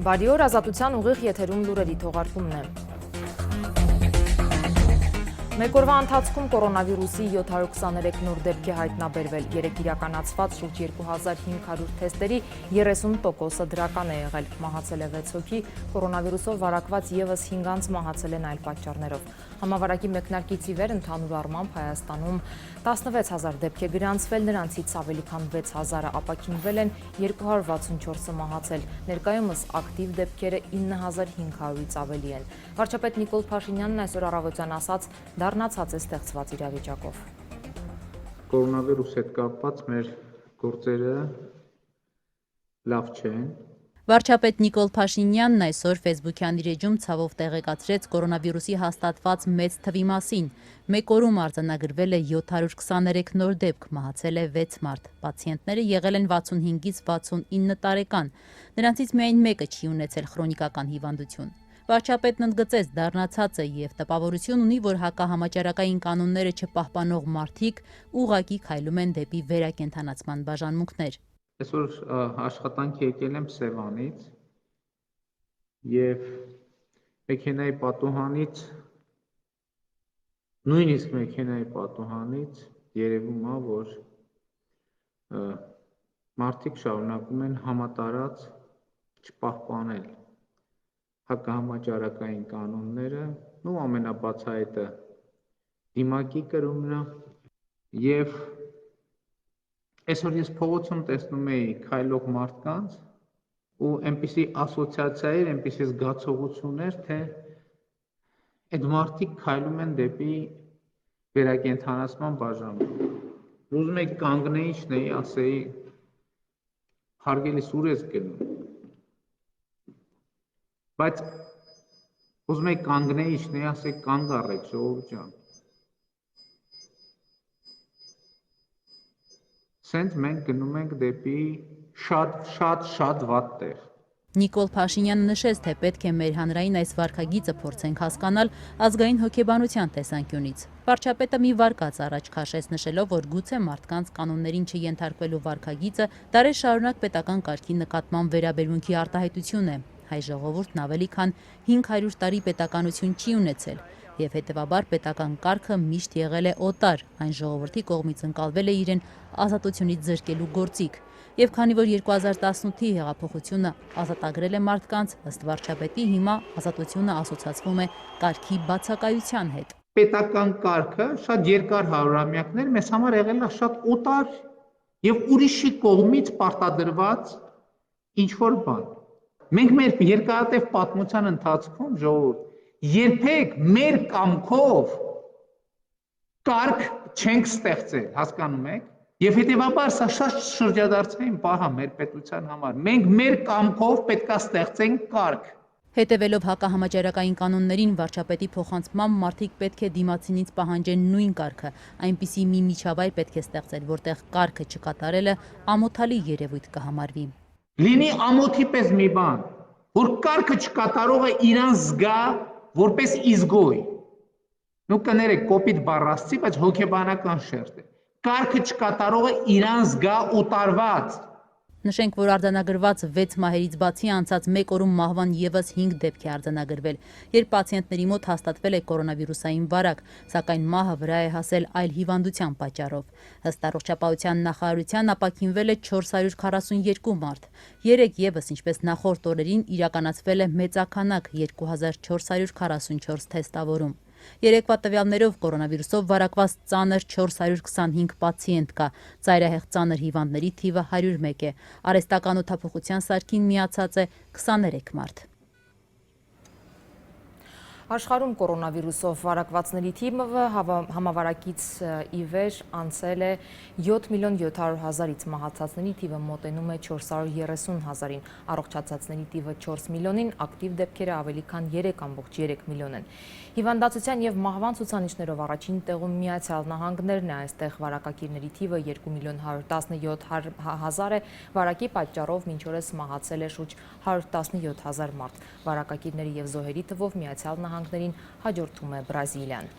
Բարի օր, Ազատության ուղիղ եթերում լուրերի թողարկումն է։ Մեկ օրվա ընթացքում կորոնավիրուսի 723 նոր դեպք է հայտնաբերվել, 3 իրականացված շուրջ 2500 թեստերի 30%-ը դրական է եղել, մահացել է 6 հոգի, կորոնավիրուսով վարակված ևս 5 անձ մահացել են այլ պատճառներով։ Համավարակի մեկնարկից ի վեր ընդհանուր առմամբ Հայաստանում 16000 դեպք է գրանցվել, նրանցից ավելի քան 6000-ը ապաքինվել են, 264-ը մահացել, ներկայումս ակտիվ դեպքերը 9500-ից ավելի են։ Վարչապետ Նիկոլ Փաշինյանն այսօր առավոտյան ասաց, դառնացած է ստեղծված իրավիճակով։ Կորոնավիրուսի հետ կապված մեր գործերը լավ չեն։ Վարչապետ Նիկոլ Փաշինյանն այսօր ֆեյսբուքյան իր էջում ցավով տեղեկացրեց կորոնավիրուսի հաստատված մեծ թվի մասին։ Մեկ օրում արձանագրվել է 723 նոր դեպք, մահացել է 6 մարդ։ Պացիենտները եղել են 65-ից 69 տարեկան։ Նրանցից միայն մեկը չի ունեցել քրոնիկական հիվանդություն։ Վարչապետն ընդգծեց դառնացածը եւ տպավորություն ունի, որ հակահամաճարակային կանոնները չպահպանող մարդիկ ուղղակի քայլում են դեպի վերակենդանացման բաժանմունքներ։ Այսօր աշխատանքի եկել եմ Սևանից եւ մեքենայի պատուհանից, նույնիսկ մեքենայի պատուհանից երևում է, որ մարդիկ շարունակում են համատարած չպահպանել հակահամաճարակային կանոնները, ամենաբացահայտը դիմակի կրումն է եւ այսօր ես փողոցում տեսնում էի քայլող մարդկանց ու այնպիսի ասոցիացիա էր, այնպիսի զգացողություն էր, թե այդ մարդիկ քայլում են դեպի վերակենդանացման բաժանմունք։ Ուզում եք կանգնեի, շնեի, ասեի հարգելիս ուր ես գնում։ Բայց ուզում եք կանգնեի, շնեի, ասեի կանգ առեք, ժողովուրդ ջան։ Սենց մենք գնում ենք դեպի շատ վատ տեղ։ Նիկոլ Փաշինյանը նշեց, թե պետք է մեր հանրային այս վարքագիծը փորձենք հասկանալ ազգային հոգեբանության տեսանկյունից։ Վարչապետը մի վարկած առաջ քաշեց նշելով, որ գուցե մարդկանց կանոններին չենթարկվելու վարքագիծը դարեր շարունակ պետական կարգի նկատմամբ վերաբերմունքի արտահայտություն է։ Հայ ժողովուրդն ավելի քան 500 տարի պետականություն չի ունեցել եւ հետեւաբար պետական կարգը միշտ եղել է օտար, այն ժողովրդի կողմից ընկալվել է իրեն ազատությունից զրկելու գործիք։ Եվ քանի որ 2018-ի հեղափոխությունը ազատագրել է մարդկանց, ըստ վարչապետի հիմա ազատությունը ասոցացվում է կարգի բացակայության հետ։ Պետական կարգը շատ երկար հարյուրամյակներ մեզ համար եղել է շատ օտար եւ ուրիշի կողմից պարտադրված ինչ-որ բան։ Մենք մեր երկարատև պատմության ընթացքում ժողովուրդ երբեք մեր կամքով կարգ չենք ստեղծել, հասկանում եք։ Եվ հետևաբար սա շատ շրջադարձային պահ է մեր պետության համար։ Մենք մեր կամքով պետք է ստեղծենք կարգ։ Հետևելով հակահամաճարակային կանոններին, վարչապետի փոխանցմամբ մարդիկ պետք է դիմացինից պահանջեն նույն կարգը, այնպիսի մի միջավայր պետք է ստեղծել, որտեղ կարգը չկատարելը ամոթալի երևույթ կհամարվի։ Լինի ամոթի պես մի բան, որ կարգը չկատարողը իրան զգա որպես իզգոյ։ Նու կներեք կոպիտ բառ ասացի, բայց հոգեբանական շերտ է։ Կարգը չկատարողը իրան զգա օտարված։ Նշենք, որ արձանագրված 6 մահերից բացի անցած մեկ օրում մահվան ևս 5 դեպք է արձանագրվել, երբ պացիենտների մոտ հաստատվել է կորոնավիրուսային վարակ, սակայն մահը վրա է հասել այլ հիվանդության պատճառով։ Ըստ առողջապահության նախարարության ապաքինվել է 442 մարդ։ 3 ևս, ինչպես նախորդ օրերին, իրականացվել է մեծաքանակ 2444 թեստավորում։ Երեկվա տվյալներով կորոնավիրուսով վարակված ծանր 425 պացիենտ կա, ծայրահեղ ծանր հիվանդների թիվը 101 է, արհեստական օդափոխության սարքին միացած է 23 մարդ։ Աշխարհում կորոնավիրուսով վարակվածների թիվը համավարակից ի վեր անցել է 7.700.000-ից, մահացածների թիվը մոտենում է 430.000-ին, առողջացածների թիվը 4 միլիոնին, ակտիվ դեպքերը ավելի քան 3.3 միլիոն են։ Հիվանդացության եւ մահվան ցուցանիշներով առաջին տեղում Միացյալ Նահանգներն է, այստեղ վարակակիրների թիվը 2.117.000 է, վարակի պատճառով մինչ օրս մահացել է շուրջ 117.000 մարդ։ Վարակակիրների եւ զոհերի թվով Միացյալ Նահանգներին հաջորդում է Բրազիլիան։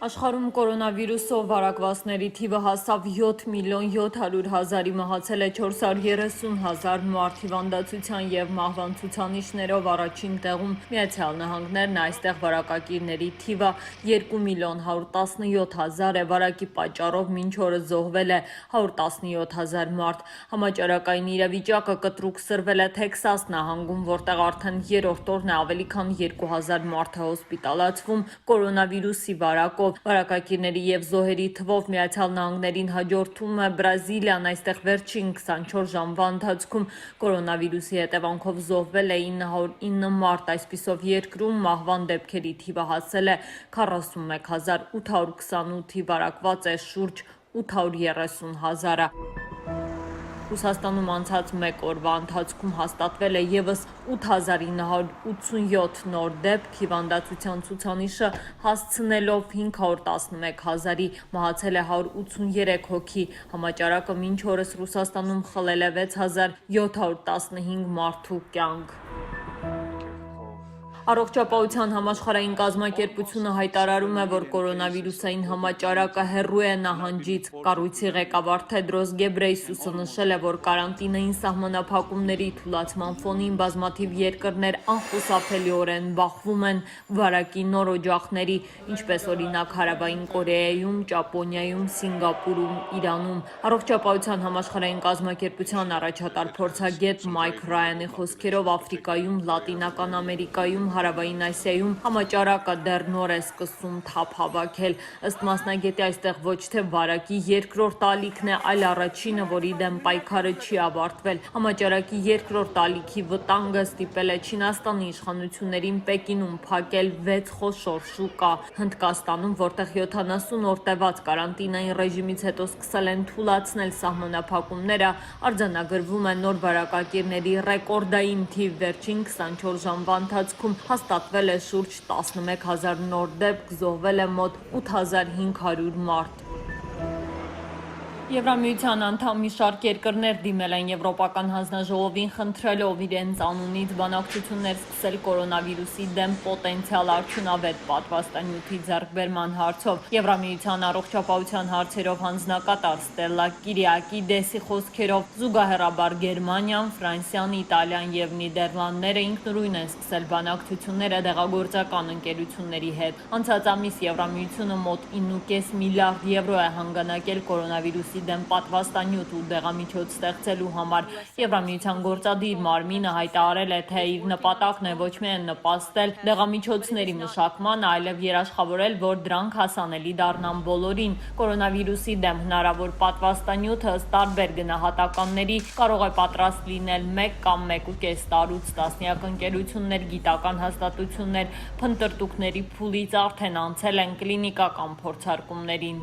Աշխարհում կորոնավիրուսով վարակվածների թիվը հասավ 7.700.000-ի, մահացել է 430.000 մարդ, հիվանդացության և մահվան ցուցանիշներով առաջին տեղում Միացյալ Նահանգներն, այստեղ վարակակիրների թիվը 2.117.000 է, վարակի պատճառով մինչ օրս զոհվել է 117.000 մարդ։ Համաճարակային իրավիճակը կտրուկ սրվել է Թեքսաս նահանգում, որտեղ արդեն երրորդ օրն է ավելի քան 2000 մարդ է հոսպիտալացվում կորոնավիրուսի վարակով։ Վարակակիրների և զոհերի թվով Միացյալ Նահանգներին հաջորդում է Բրազիլիան, այստեղ վերջին 24 ժամվա ընթացքում կորոնավիրուսի հետևանքով զոհվել է 909 մարդ, այսպիսով երկրում մահվան դեպքերի թիվը հասել է 41828-ի, վարակված է շուրջ 830.000-ը։ Ռուսաստանում անցած մեկ օրվա ընթացքում հաստատվել է ևս 8987 նոր դեպք, հիվանդացության ցուցանիշը հասցնելով 511.000-ի, մահացել է 183 հոգի, համաճարակը մինչ օրս Ռուսաստանում խլել է 6715 մարդու կյանք։ Առողջապահության համաշխարհային կազմակերպությունը հայտարարում է, որ կորոնավիրուսային համաճարակը հեռու է նահանջից։ Կառույցի ղեկավար Թեդրոս Գեբրեյսուսը նշել է, որ կարանտինային սահմանափակումների թուլացման ֆոնին բազմաթիվ երկրներ անխուսափելիորեն բախվում են վարակի նոր օջախների, ինչպես օրինակ Հարավային Կորեայում, Ճապոնիայում, Սինգապուրում, Իրանում։ Առողջապահության համաշխարհային կազմակերպության առաջատար փորձագետ Մայք Ռայանի խոսքերով Աֆրիկայում, Լատինական Ամերիկայում, Հարավային Ասիայում համաճարակը դեռ նոր է սկսում թափ հավաքել։ Ըստ մասնագետի, այստեղ ոչ թե վարակի երկրորդ ալիքն է, այլ առաջինը, որի դեմ պայքարը չի ավարտվել։ Համաճարակի երկրորդ ալիքի վտանգը ստիպել է Չինաստանի իշխանություններին Պեկինում փակել 6 խոշոր շուկա։ Հնդկաստանում, որտեղ 70 օր տևած կարանտինային ռեժիմից հետո սկսել են թուլացնել սահմանափակումները, արձանագրվում է նոր վարակակիրների ռեկորդային թիվ, վերջին 24 ժամվա ընթացքում հաստատվել է շուրջ 11000 նոր դեպք, զոհվել է մոտ 8500 մարդ։ Եվրամիության անդամ մի շարք երկրներ դիմել են Եվրոպական հանձնաժողովին խնդրելով իրենց անունից բանակցություններ սկսել կորոնավիրուսի դեմ պոտենցիալ արդյունավետ պատվաստանյութի ձեռքբերման հարցով։ Եվրամիության առողջապահության հարցերով հանձնակատար Ստելլա Կիրիակիդեսի խոսքերով զուգահեռաբար Գերմանիան, Ֆրանսիան, Իտալիան և Նիդերլանդները ինքնուրույն են սկսել բանակցությունները դեղագործական ընկերությունների հետ։ Անցած ամիս Եվրամիությունը մոտ 9.5 միլիարդ եվրո է հանգանակել կորոնավիրուսի դեմ պատվաստանյութ ու դեղամիջոց ստեղծելու համար։ Եվրամիության գործադիր մարմինը հայտարարել է, թե իր նպատակն է ոչ միայն նպաստել դեղամիջոցների մշակմանը, այլև երաշխավորել, որ դրանք հասանելի դառնան բոլորին։ Կորոնավիրուսի դեմ հնարավոր պատվաստանյութը ըստ տարբեր գնահատականների կարող է պատրաստ լինել 1 կամ 1.5 տարուց։ Տասնյակ ընկերություններ, գիտական հաստատություններ փնտրտուքների փուլից արդեն անցել են կլինիկական փորձարկումներին։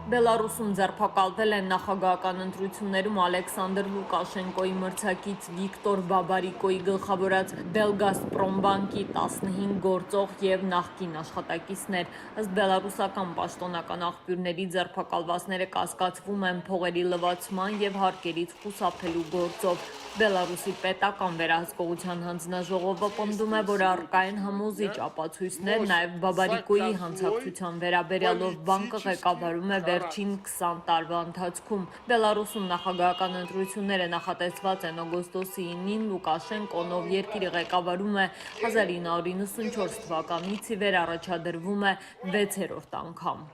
Բելարուսում ձերբակալվել են նախագահական ընտրություններում Ալեքսանդր Լուկաշենկոյի մրցակից Վիկտոր Բաբարիկոյի գլխավորած Բելգազպրոմբանկի 15 գործող և նախկին աշխատակիցներ։ Ըստ բելարուսական պաշտոնական աղբյուրների, ձերբակալվածները կասկածվում են փողերի լվացման և հարկերից խուսափելու գործով։ Բելարուսի պետական վերահսկողության հանձնաժողովը պնդում է, որ առկա են համոզիչ ապացույցներ, նաև Բաբարիկոյի հանցակցության վերաբերյալով բանկը ղեկավարում է վերջին 20 տարվա ընթացքում։ Բելարուսում նախագահական ընտրությունները նախատեսված են օգոստոսի 9-ին, Լուկաշենկոն, ով երկիրը ղեկավարում է 1994 թվականից ի վեր, առաջադրվում է 6-րդ անգամ։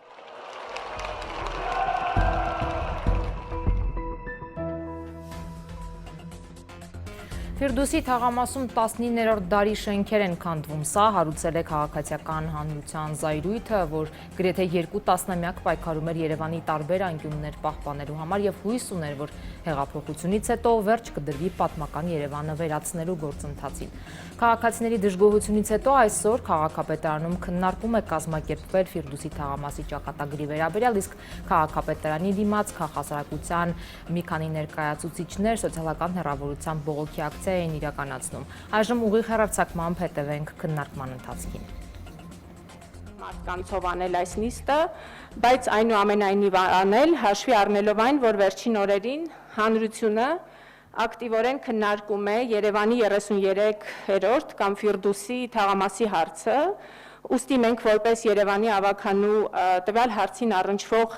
Ֆիրդուսի թաղամասում 19-րդ դարի շենքեր են քանդվում։ Սա հարուցել է քաղաքացիական հանրության զայրույթը, որ գրեթե 2 տասնամյակ պայքարում էր Երևանի տարբեր անկյուններ պահպանելու համար և հույս ուներ, որ հեղափոխությունից հետո վերջ կդրվի պատմական Երևանը վերացնելու գործընթացին։ Քաղաքացիների դժգոհությունից հետո այսօր քաղաքապետարանում քննարկում է կազմակերպվել Ֆիրդուսի թաղամասի ճակատագրի վերաբերյալ, իսկ քաղաքապետարանի դիմաց քաղաքասարակության մի քանի ներկայացուցիչներ սոցիալական հեռավորության բողոքի ակցիա էին իրականացնում։ Այժմ ուղիղ հեռարձակմամբ հետևենք քննարկման ընթացքին։ Մարդկանցով անել այս նիստը, բայց այնուամենայնիվ անել հաշվի առնելով այն, որ վերջին օրերին հանրությունը ակտիվորեն քննարկում է Երևանի 33-րդ կամ Ֆիրդուսի թաղամասի հարցը, Ուստի մենք որպես Երևանի ավականու տվյալ հարցին առնչվող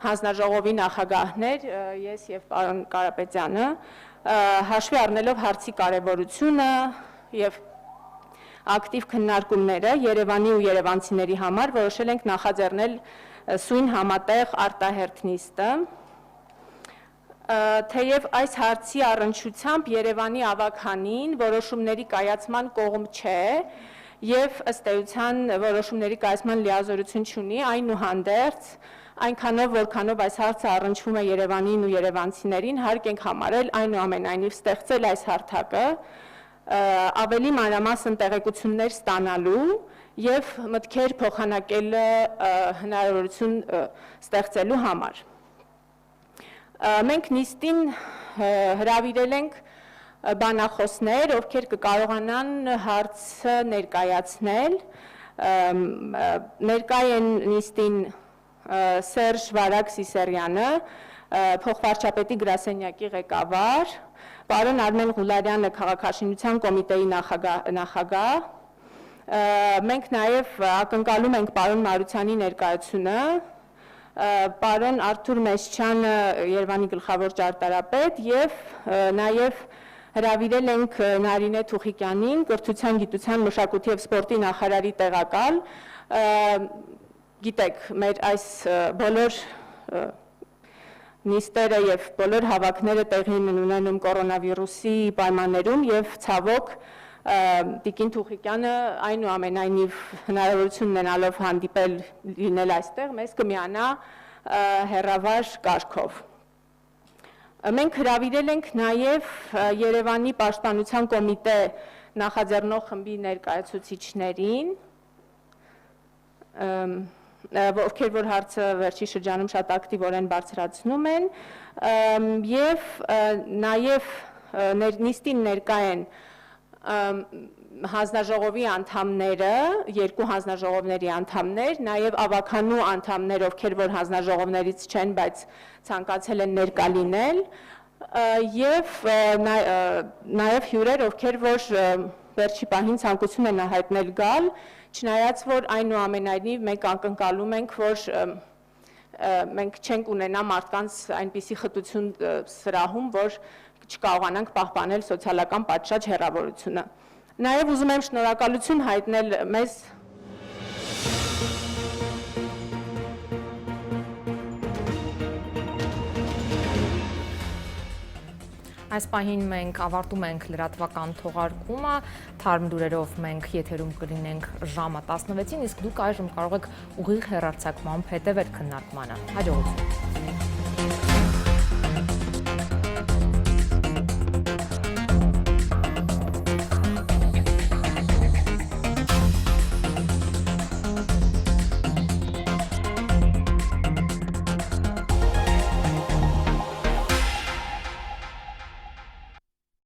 հանձնաժողովի նախագահներ, ես եւ պարոն Կարապետյանը, հաշվի առնելով հարցի կարևորությունը եւ ակտիվ քննարկումները Երևանի ու երևանցիների համար որոշել ենք նախաձեռնել սույն համատեղ արտահերթ նիստը։ Թեև այս հարցի առնչությամբ Երևանի ավականին որոշումների կայացման կողմ չէ եւ ըստ էության որոշումների կայացման լիազորություն չունի, այնուհանդերձ այնքանով որքանով այս հարցը առնչվում է Երևանին ու երևանցիներին, հարկ ենք համարել այնուամենայնիվ ստեղծել այս հարթակը ավելի մանրամասն տեղեկություններ ստանալու եւ մտքեր փոխանակել հնարավորություն ստեղծելու համար։ Մենք նիստին հրավիրել ենք բանախոսներ, ովքեր կկարողանան հարցը ներկայացնել, ներկա են նիստին Սերժ Վարակ Սիսերյանը, փոխվարչապետի գրասենյակի ղեկավար, պարոն Արմեն Ղուլարյանը քաղաքաշինության կոմիտեի նախագահ, մենք նաև ակնկալում ենք պարոն Մարությանի ներկայությունը, պարոն Արթուր Մեսչյանը Երևանի գլխավոր ճարտարապետ եւ նաև հրավիրել ենք Նարինե Թուխիկյանին, կրթության, գիտության, մշակույթի եւ սպորտի նախարարի տեղակալ, գիտեք, մեր այս բոլոր նիստերը եւ բոլոր հավաքները տեղի են ունենում կորոնավիրուսի պայմաններում եւ ցավոք Տիկին Թուխիկյանը այնուամենայնիվ հնարավորություն ունենալով հանդիպել լինել այստեղ, մեզ կմիանա հեռավար կարգով։ Մենք հրավիրել ենք նաև Երևանի պաշտպանության կոմիտե նախաձեռնող խմբի ներկայացուցիչներին, ովքեր որ հարցը վերջի շրջանում շատ ակտիվորեն բարձրացնում են, եւ նաև նիստին ներկա են հանձնաժողովի անդամները, երկու հանձնաժողովների անդամներ, նաև ավականու անդամներ, ովքեր որ հանձնաժողովներից չեն, բայց ցանկացել են ներկա լինել, եւ նաև հյուրեր, ովքեր որ վերջի պահին ցանկություն են հայտնել գալ, չնայած որ այնուամենայնիվ մենք ակնկալում ենք, որ մենք չենք ունենա մարդկանց այնպիսի խտություն սրահում, որ չկարողանանք պահպանել սոցիալական պատշաճ հեռավորությունը։ Նաև ուզում եմ շնորհակալություն հայտնել մեզ Այս պահին մենք ավարտում ենք լրատվական թողարկումը, թարմ լուրերով մենք եթերում կլինենք ժամը 16-ին, իսկ դուք այժմ կարող եք ուղիղ հեռարձակմամբ հետևել քննարկմանը։ Հաջողություն։